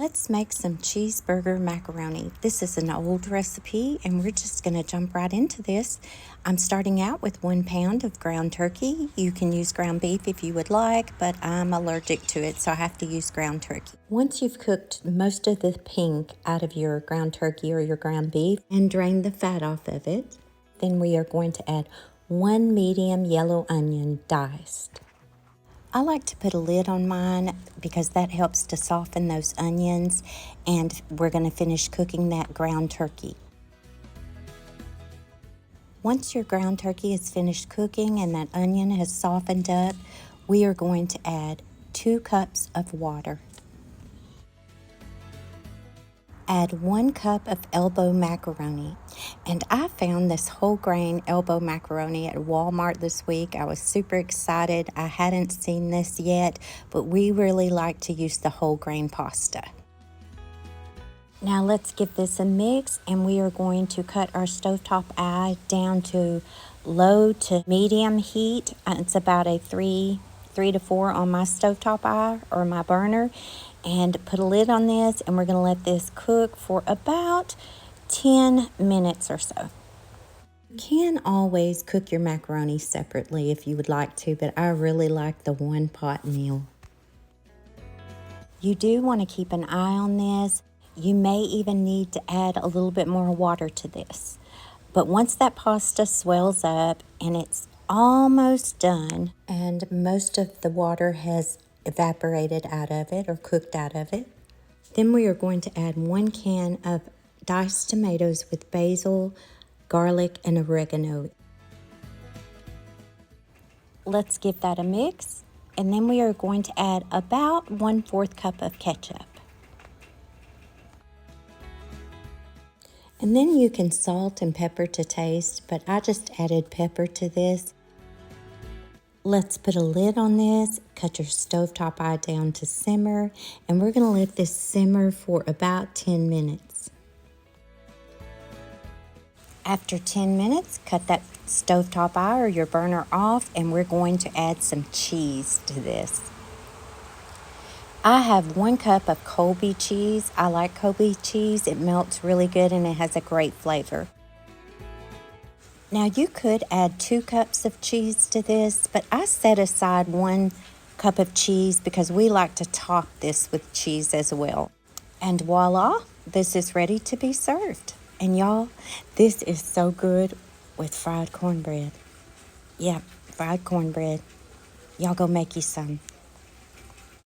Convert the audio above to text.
Let's make some cheeseburger macaroni. This is an old recipe and we're just going to jump right into this. I'm starting out with 1 pound of ground turkey. You can use ground beef if you would like, but I'm allergic to it, so I have to use ground turkey. Once you've cooked most of the pink out of your ground turkey or your ground beef and drained the fat off of it, then we are going to add 1 medium yellow onion diced. I like to put a lid on mine because that helps to soften those onions, and we're going to finish cooking that ground turkey. Once your ground turkey is finished cooking and that onion has softened up, we are going to add 2 cups of water. Add 1 cup of elbow macaroni. And I found this whole grain elbow macaroni at Walmart this week. I was super excited. I hadn't seen this yet, but we really like to use the whole grain pasta. Now let's give this a mix, and we are going to cut our stovetop eye down to low to medium heat. It's about a 3 to 4 on my stovetop eye or my burner. And put a lid on this, and we're going to let this cook for about 10 minutes or so. You can always cook your macaroni separately if you would like to, but I really like the one pot meal. You do want to keep an eye on this. You may even need to add a little bit more water to this. But once that pasta swells up and it's almost done and most of the water has evaporated out of it or cooked out of it, then we are going to add 1 can of diced tomatoes with basil, garlic, and oregano. Let's give that a mix, and then we are going to add about 1/4 cup of ketchup. And then you can salt and pepper to taste, but I just added pepper to this. Let's put a lid on this, cut your stovetop eye down to simmer, and we're going to let this simmer for about 10 minutes. After 10 minutes, cut that stovetop eye or your burner off, and we're going to add some cheese to this. I have 1 cup of Colby cheese. I like Colby cheese. It melts really good and it has a great flavor. Now you could add 2 cups of cheese to this, but I set aside 1 cup of cheese because we like to top this with cheese as well. And voila, this is ready to be served. And y'all, this is so good with fried cornbread. Yeah, fried cornbread. Y'all go make you some.